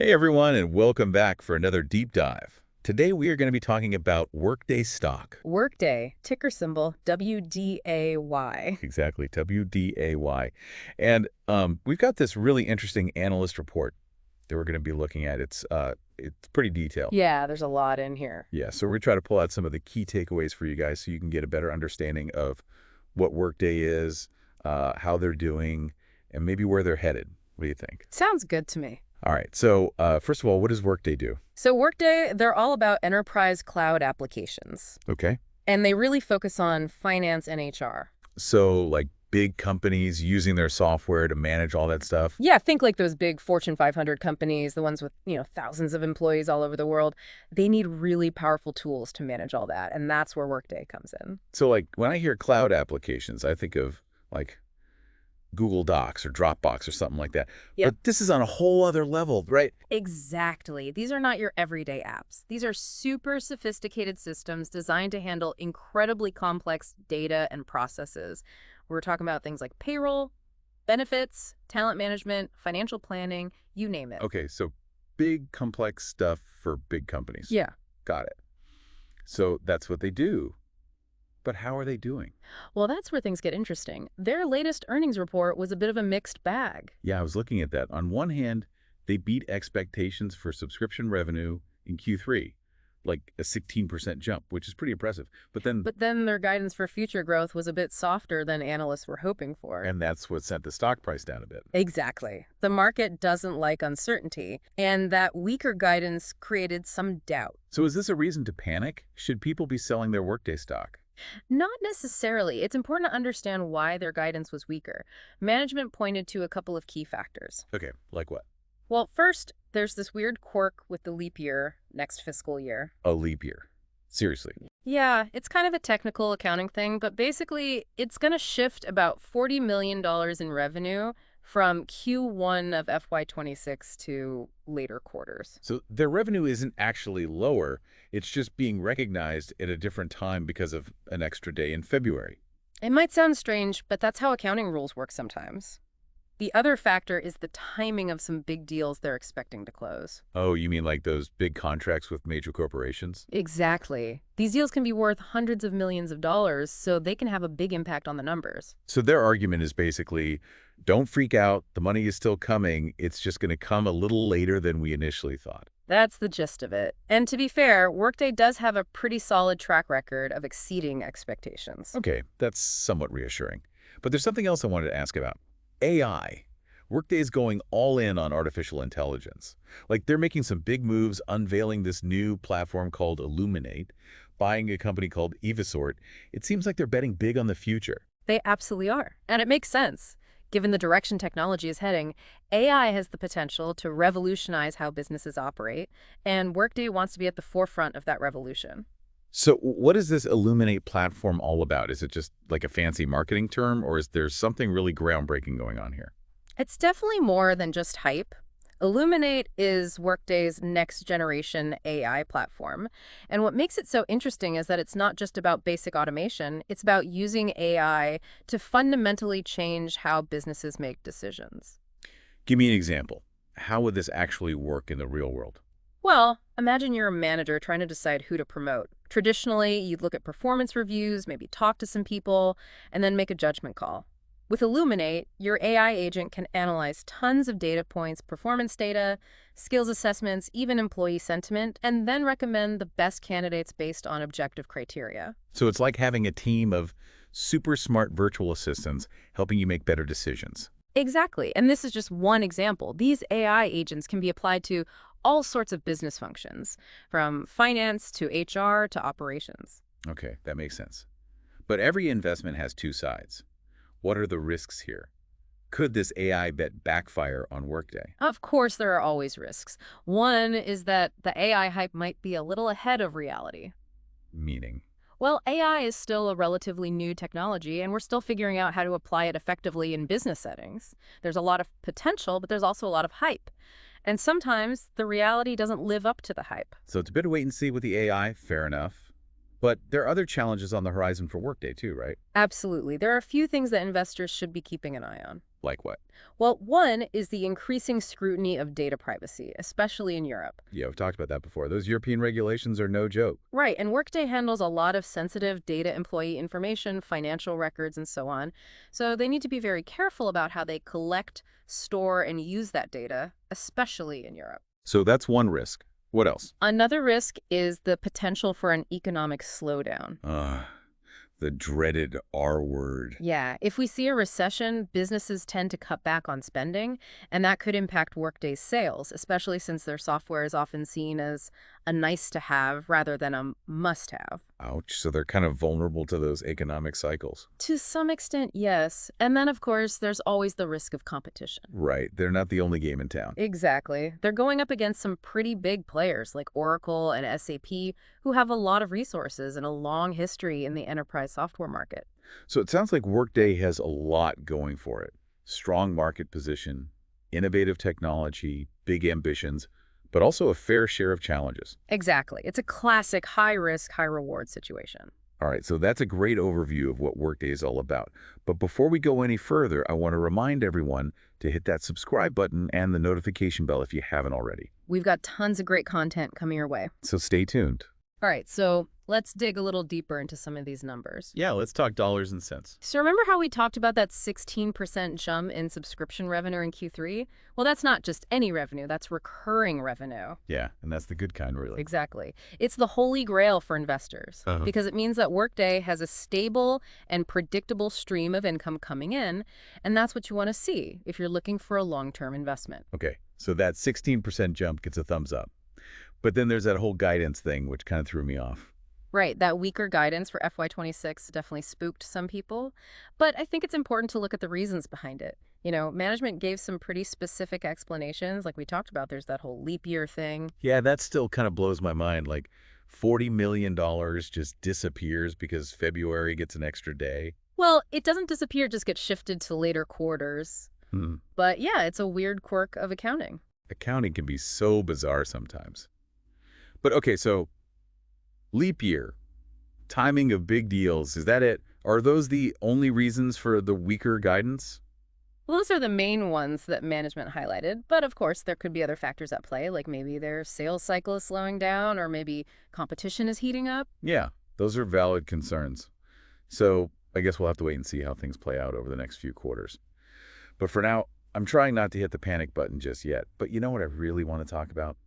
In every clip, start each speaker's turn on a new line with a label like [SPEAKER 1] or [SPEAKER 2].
[SPEAKER 1] Hey everyone, and welcome back for another deep dive. Today we are going to be talking about Workday stock.
[SPEAKER 2] Workday, ticker symbol WDAY.
[SPEAKER 1] Exactly, WDAY. And we've got this really interesting analyst report that we're going to be looking at. It's pretty detailed.
[SPEAKER 2] Yeah, there's a lot in here.
[SPEAKER 1] Yeah, so we're going to try to pull out some of the key takeaways for you guys so you can get a better understanding of what Workday is, how they're doing, and maybe where they're headed. What do you think?
[SPEAKER 2] Sounds good to me.
[SPEAKER 1] All right, so first of all, what does Workday do?
[SPEAKER 2] So Workday, they're all about enterprise cloud applications,
[SPEAKER 1] Okay.
[SPEAKER 2] and they really focus on finance and HR.
[SPEAKER 1] So, like big companies using their software to manage all that stuff?
[SPEAKER 2] Yeah, think like those big Fortune 500 companies, the ones with, thousands of employees all over the world. They need really powerful tools to manage all that, and that's where Workday comes in.
[SPEAKER 1] So, like, when I hear cloud applications, I think of, like, Google Docs or Dropbox or something like that.
[SPEAKER 2] Yep.
[SPEAKER 1] But this is on a whole other level, right?
[SPEAKER 2] Exactly. These are not your everyday apps. These are super sophisticated systems designed to handle incredibly complex data and processes. We're talking about things like payroll, benefits, talent management, financial planning, you name it.
[SPEAKER 1] Okay, so big, complex stuff for big companies.
[SPEAKER 2] Yeah.
[SPEAKER 1] Got it. So that's what they do. But how are they doing?
[SPEAKER 2] Well, that's where things get interesting. Their latest earnings report was a bit of a mixed bag.
[SPEAKER 1] Yeah, I was looking at that. On one hand, they beat expectations for subscription revenue in Q3, like a 16% jump, which is pretty impressive. But
[SPEAKER 2] then their guidance for future growth was a bit softer than analysts were hoping for.
[SPEAKER 1] and that's what sent the stock price down a bit.
[SPEAKER 2] Exactly. The market doesn't like uncertainty, and that weaker guidance created some doubt.
[SPEAKER 1] So is this a reason to panic? Should people be selling their Workday stock?
[SPEAKER 2] Not necessarily. It's important to understand why their guidance was weaker. Management pointed to a couple of key factors.
[SPEAKER 1] Okay, like what?
[SPEAKER 2] Well, first, there's this weird quirk with the leap year next fiscal year.
[SPEAKER 1] A leap year. Seriously.
[SPEAKER 2] Yeah, it's kind of a technical accounting thing, but basically, it's going to shift about $40 million in revenue from Q1 of FY26 to later quarters.
[SPEAKER 1] So their revenue isn't actually lower, it's just being recognized at a different time because of an extra day in February.
[SPEAKER 2] It might sound strange, but that's how accounting rules work sometimes. The other factor is the timing of some big deals they're expecting to close.
[SPEAKER 1] Oh, you mean like those big contracts with major corporations?
[SPEAKER 2] Exactly. These deals can be worth hundreds of millions of dollars, so they can have a big impact on the numbers.
[SPEAKER 1] So their argument is basically, don't freak out, the money is still coming, it's just going to come a little later than we initially thought.
[SPEAKER 2] That's the gist of it. And to be fair, Workday does have a pretty solid track record of exceeding expectations.
[SPEAKER 1] Okay, that's somewhat reassuring. But there's something else I wanted to ask about. AI. Workday is going all in on artificial intelligence. Like, they're making some big moves, unveiling this new platform called Illuminate, buying a company called Evisort. It seems like they're betting big on the future.
[SPEAKER 2] They absolutely are. And it makes sense. Given the direction technology is heading, AI has the potential to revolutionize how businesses operate, and Workday wants to be at the forefront of that revolution.
[SPEAKER 1] So what is this Illuminate platform all about? Is it just like a fancy marketing term, or is there something really groundbreaking going on here?
[SPEAKER 2] It's definitely more than just hype. Illuminate is Workday's next-generation AI platform. And what makes it so interesting is that it's not just about basic automation. It's about using AI to fundamentally change how businesses make decisions.
[SPEAKER 1] Give me an example. How would this actually work in the real world?
[SPEAKER 2] Well, imagine you're a manager trying to decide who to promote. Traditionally, you'd look at performance reviews, maybe talk to some people, and then make a judgment call. With Illuminate, your AI agent can analyze tons of data points, performance data, skills assessments, even employee sentiment, and then recommend the best candidates based on objective criteria.
[SPEAKER 1] So it's like having a team of super smart virtual assistants helping you make better decisions.
[SPEAKER 2] Exactly. And this is just one example. These AI agents can be applied to all sorts of business functions, from finance to HR to operations.
[SPEAKER 1] Okay, that makes sense. But every investment has two sides. What are the risks here? Could this AI bet backfire on Workday?
[SPEAKER 2] Of course, there are always risks. One is that the AI hype might be a little ahead of reality.
[SPEAKER 1] Meaning?
[SPEAKER 2] Well, AI is still a relatively new technology, and we're still figuring out how to apply it effectively in business settings. There's a lot of potential, but there's also a lot of hype. And sometimes the reality doesn't live up to the hype.
[SPEAKER 1] So it's a bit of wait and see with the AI, fair enough. But there are other challenges on the horizon for Workday too, right?
[SPEAKER 2] Absolutely. There are a few things that investors should be keeping an eye on.
[SPEAKER 1] Like what?
[SPEAKER 2] Well, one is the increasing scrutiny of data privacy, especially in Europe.
[SPEAKER 1] Yeah, we've talked about that before. Those European regulations are no joke.
[SPEAKER 2] Right, and Workday handles a lot of sensitive data employee information, financial records, and so on. So they need to be very careful about how they collect, store, and use that data, especially in Europe.
[SPEAKER 1] So that's one risk. What else?
[SPEAKER 2] Another risk is the potential for an economic slowdown.
[SPEAKER 1] The dreaded R word.
[SPEAKER 2] Yeah, if we see a recession, businesses tend to cut back on spending, and that could impact Workday's sales, especially since their software is often seen as a nice-to-have rather than a must-have.
[SPEAKER 1] Ouch. So they're kind of vulnerable to those economic cycles.
[SPEAKER 2] To some extent, yes. And then, of course, there's always the risk of competition.
[SPEAKER 1] Right. They're not the only game in town.
[SPEAKER 2] Exactly. They're going up against some pretty big players like Oracle and SAP, who have a lot of resources and a long history in the enterprise software market.
[SPEAKER 1] So it sounds like Workday has a lot going for it. Strong market position, innovative technology, big ambitions, but also a fair share of challenges.
[SPEAKER 2] Exactly. It's a classic high-risk, high-reward situation.
[SPEAKER 1] All right, so that's a great overview of what Workday is all about. But before we go any further, I want to remind everyone to hit that subscribe button and the notification bell if you haven't already.
[SPEAKER 2] We've got tons of great content coming your way.
[SPEAKER 1] So stay tuned.
[SPEAKER 2] All right, so let's dig a little deeper into some of these numbers.
[SPEAKER 1] Yeah, let's talk dollars and cents.
[SPEAKER 2] So remember how we talked about that 16% jump in subscription revenue in Q3? Well, that's not just any revenue, that's recurring revenue.
[SPEAKER 1] Yeah, and that's the good kind, really.
[SPEAKER 2] Exactly. It's the holy grail for investors because it means that Workday has a stable and predictable stream of income coming in, and that's what you want to see if you're looking for a long-term investment.
[SPEAKER 1] Okay, so that 16% jump gets a thumbs up. But then there's that whole guidance thing, which kind of threw me off.
[SPEAKER 2] Right, that weaker guidance for FY26 definitely spooked some people, but I think it's important to look at the reasons behind it. You know, management gave some pretty specific explanations, like we talked about. There's that whole leap year thing.
[SPEAKER 1] Yeah, that still kind of blows my mind. Like $40 million just disappears because February gets an extra day.
[SPEAKER 2] Well, it doesn't disappear, it just gets shifted to later quarters. But yeah, it's a weird quirk of accounting.
[SPEAKER 1] Accounting can be so bizarre sometimes. But okay, so leap year, timing of big deals, is that it? Are those the only reasons for the weaker guidance?
[SPEAKER 2] Well, those are the main ones that management highlighted, but of course there could be other factors at play, like maybe their sales cycle is slowing down or maybe competition is heating up.
[SPEAKER 1] Yeah, those are valid concerns. So I guess we'll have to wait and see how things play out over the next few quarters. But for now, I'm trying not to hit the panic button just yet. But you know what I really want to talk about?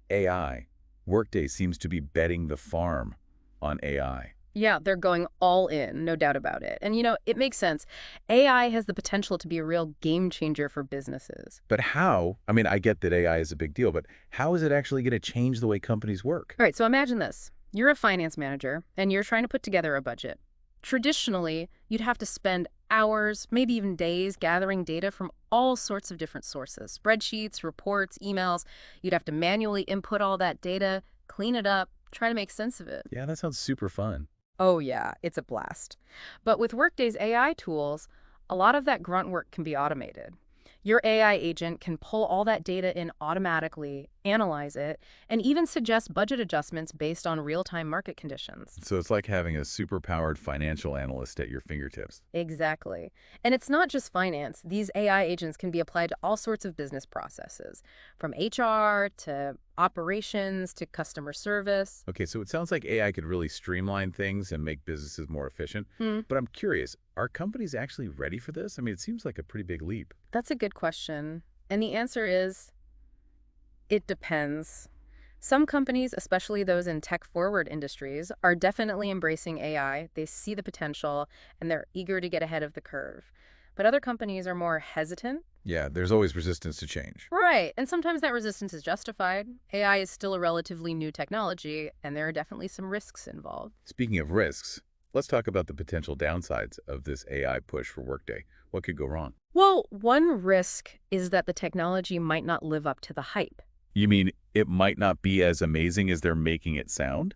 [SPEAKER 1] AI. Workday seems to be betting the farm on AI.
[SPEAKER 2] Yeah, they're going all in, no doubt about it. And you know, it makes sense. AI has the potential to be a real game changer for businesses.
[SPEAKER 1] But how? I mean, I get that AI is a big deal, but how is it actually going to change the way companies work?
[SPEAKER 2] All right, so imagine this. You're a finance manager, and you're trying to put together a budget. Traditionally, you'd have to spend hours, maybe even days, gathering data from all sorts of different sources. Spreadsheets, reports, emails. You'd have to manually input all that data, clean it up, try to make sense of it.
[SPEAKER 1] Yeah, that sounds super fun.
[SPEAKER 2] Oh yeah, it's a blast. But with Workday's AI tools, a lot of that grunt work can be automated. Your AI agent can pull all that data in automatically, analyze it, and even suggest budget adjustments based on real-time market conditions.
[SPEAKER 1] So it's like having a super-powered financial analyst at your fingertips.
[SPEAKER 2] Exactly. And it's not just finance. These AI agents can be applied to all sorts of business processes, from HR to operations to customer service.
[SPEAKER 1] Okay, so it sounds like AI could really streamline things and make businesses more efficient. But I'm curious, are companies actually ready for this? I mean, it seems like a pretty big leap.
[SPEAKER 2] That's a good question. And the answer is, it depends. Some companies, especially those in tech-forward industries, are definitely embracing AI. They see the potential, and they're eager to get ahead of the curve. But other companies are more hesitant.
[SPEAKER 1] Yeah, there's always resistance to change.
[SPEAKER 2] Right, and sometimes that resistance is justified. AI is still a relatively new technology, and there are definitely some risks involved.
[SPEAKER 1] Speaking of risks, let's talk about the potential downsides of this AI push for Workday. What could go wrong?
[SPEAKER 2] Well, one risk is that the technology might not live up to the hype.
[SPEAKER 1] You mean it might not be as amazing as they're making it sound?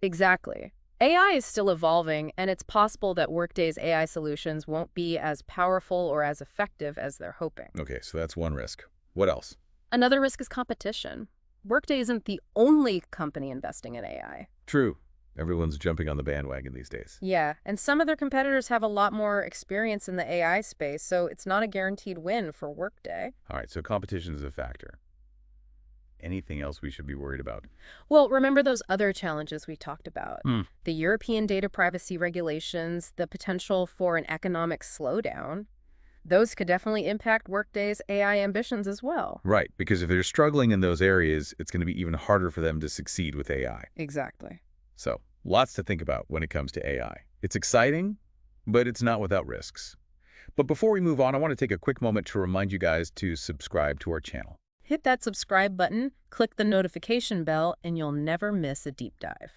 [SPEAKER 2] Exactly. AI is still evolving, and it's possible that Workday's AI solutions won't be as powerful or as effective as they're hoping.
[SPEAKER 1] Okay, so that's one risk. What else?
[SPEAKER 2] Another risk is competition. Workday isn't the only company investing in AI.
[SPEAKER 1] True. Everyone's jumping on the bandwagon these days.
[SPEAKER 2] Yeah, and some of their competitors have a lot more experience in the AI space, so it's not a guaranteed win for Workday.
[SPEAKER 1] All right, so competition is a factor. Anything else we should be worried about?
[SPEAKER 2] Well, remember those other challenges we talked about.
[SPEAKER 1] Hmm.
[SPEAKER 2] The European data privacy regulations, the potential for an economic slowdown. Those could definitely impact Workday's AI ambitions as well.
[SPEAKER 1] Right, because if they're struggling in those areas, it's going to be even harder for them to succeed with AI.
[SPEAKER 2] Exactly.
[SPEAKER 1] So, lots to think about when it comes to AI. It's exciting, but it's not without risks. But before we move on, I want to take a quick moment to remind you guys to subscribe to our channel.
[SPEAKER 2] Hit that subscribe button, click the notification bell, and you'll never miss a deep dive.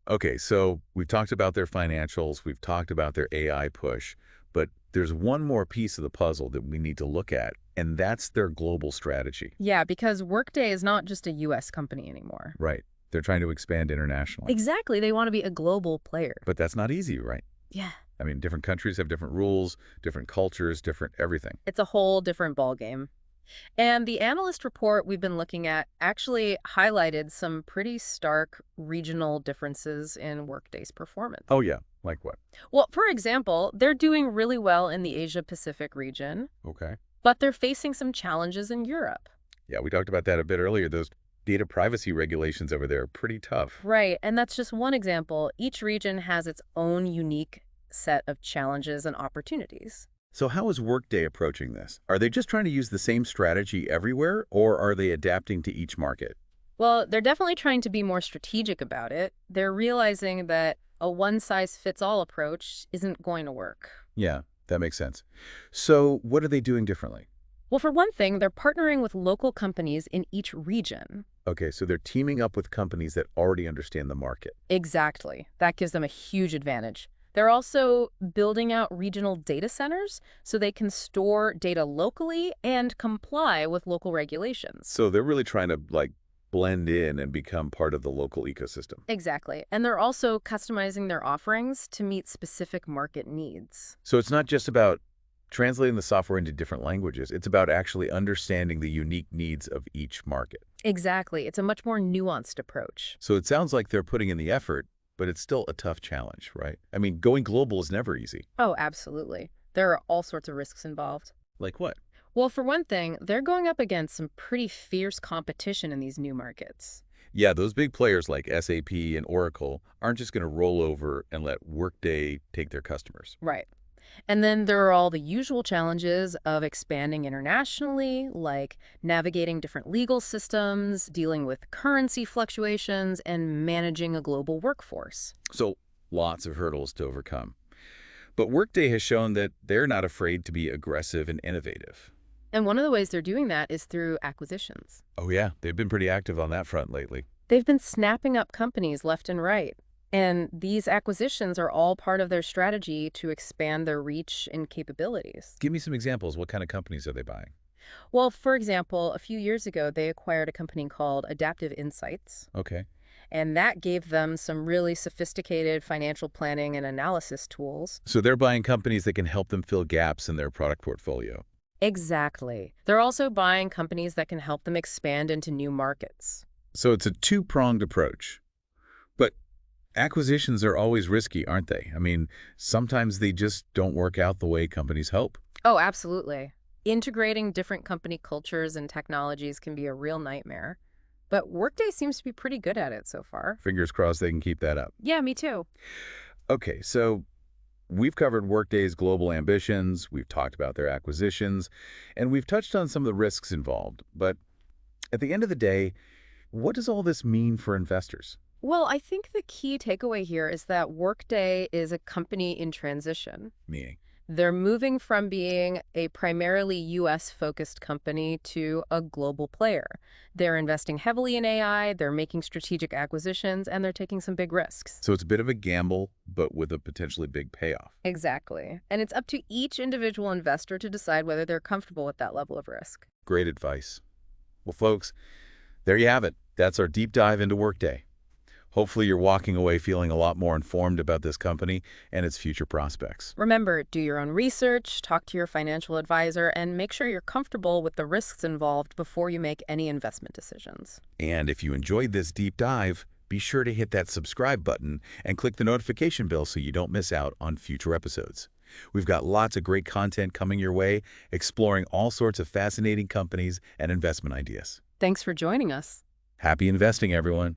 [SPEAKER 1] Okay, so we've talked about their financials, we've talked about their AI push, but there's one more piece of the puzzle that we need to look at, and that's their global strategy.
[SPEAKER 2] Yeah, because Workday is not just a US company anymore.
[SPEAKER 1] Right. They're trying to expand internationally.
[SPEAKER 2] Exactly, they want to be a global player.
[SPEAKER 1] But that's not easy, right?
[SPEAKER 2] Yeah.
[SPEAKER 1] I mean, different countries have different rules, different cultures, different everything.
[SPEAKER 2] It's a whole different ballgame. And the analyst report we've been looking at actually highlighted some pretty stark regional differences in Workday's performance.
[SPEAKER 1] Oh, yeah. Like what?
[SPEAKER 2] Well, for example, they're doing really well in the Asia-Pacific region,
[SPEAKER 1] Okay.
[SPEAKER 2] but they're facing some challenges in Europe.
[SPEAKER 1] Yeah, we talked about that a bit earlier. Those data privacy regulations over there are pretty tough.
[SPEAKER 2] Right, and that's just one example. Each region has its own unique set of challenges and opportunities.
[SPEAKER 1] So how is Workday approaching this? Are they just trying to use the same strategy everywhere, or are they adapting to each market?
[SPEAKER 2] Well, they're definitely trying to be more strategic about it. They're realizing that a one-size-fits-all approach isn't going to work.
[SPEAKER 1] Yeah, that makes sense. So what are they doing differently?
[SPEAKER 2] Well, for one thing, they're partnering with local companies in each region.
[SPEAKER 1] Okay, so they're teaming up with companies that already understand the market.
[SPEAKER 2] Exactly. That gives them a huge advantage. They're also building out regional data centers so they can store data locally and comply with local regulations.
[SPEAKER 1] So they're really trying to, blend in and become part of the local ecosystem.
[SPEAKER 2] Exactly. And they're also customizing their offerings to meet specific market needs.
[SPEAKER 1] So it's not just about translating the software into different languages. It's about actually understanding the unique needs of each market.
[SPEAKER 2] Exactly. It's a much more nuanced approach.
[SPEAKER 1] So it sounds like they're putting in the effort, but it's still a tough challenge, right? I mean, going global is never easy.
[SPEAKER 2] Oh, absolutely. There are all sorts of risks involved.
[SPEAKER 1] Like what?
[SPEAKER 2] Well, for one thing, they're going up against some pretty fierce competition in these new markets.
[SPEAKER 1] Yeah, those big players like SAP and Oracle aren't just going to roll over and let Workday take their customers.
[SPEAKER 2] Right. And then there are all the usual challenges of expanding internationally, like navigating different legal systems, dealing with currency fluctuations, and managing a global workforce.
[SPEAKER 1] So lots of hurdles to overcome. But Workday has shown that they're not afraid to be aggressive and innovative.
[SPEAKER 2] And one of the ways they're doing that is through acquisitions.
[SPEAKER 1] Oh yeah, they've been pretty active on that front lately.
[SPEAKER 2] They've been snapping up companies left and right. And these acquisitions are all part of their strategy to expand their reach and capabilities.
[SPEAKER 1] Give me some examples. What kind of companies are they buying?
[SPEAKER 2] Well, for example, a few years ago, they acquired a company called Adaptive Insights,
[SPEAKER 1] Okay.
[SPEAKER 2] and that gave them some really sophisticated financial planning and analysis tools.
[SPEAKER 1] So they're buying companies that can help them fill gaps in their product portfolio.
[SPEAKER 2] Exactly. They're also buying companies that can help them expand into new markets.
[SPEAKER 1] So it's a two-pronged approach. But acquisitions are always risky, aren't they? I mean, sometimes they just don't work out the way companies hope.
[SPEAKER 2] Oh, absolutely. Integrating different company cultures and technologies can be a real nightmare. But Workday seems to be pretty good at it so far.
[SPEAKER 1] Fingers crossed they can keep that up.
[SPEAKER 2] Yeah, me too.
[SPEAKER 1] Okay, so we've covered Workday's global ambitions, we've talked about their acquisitions, and we've touched on some of the risks involved. But at the end of the day, what does all this mean for investors?
[SPEAKER 2] Well, I think the key takeaway here is that Workday is a company in transition.
[SPEAKER 1] Meaning?
[SPEAKER 2] They're moving from being a primarily US-focused company to a global player. They're investing heavily in AI, they're making strategic acquisitions, and they're taking some big risks.
[SPEAKER 1] So it's a bit of a gamble, but with a potentially big payoff.
[SPEAKER 2] Exactly. And it's up to each individual investor to decide whether they're comfortable with that level of risk.
[SPEAKER 1] Great advice. Well, folks, there you have it. That's our deep dive into Workday. Hopefully you're walking away feeling a lot more informed about this company and its future prospects.
[SPEAKER 2] Remember, do your own research, talk to your financial advisor, and make sure you're comfortable with the risks involved before you make any investment decisions.
[SPEAKER 1] And if you enjoyed this deep dive, be sure to hit that subscribe button and click the notification bell so you don't miss out on future episodes. We've got lots of great content coming your way, exploring all sorts of fascinating companies and investment ideas.
[SPEAKER 2] Thanks for joining us.
[SPEAKER 1] Happy investing, everyone!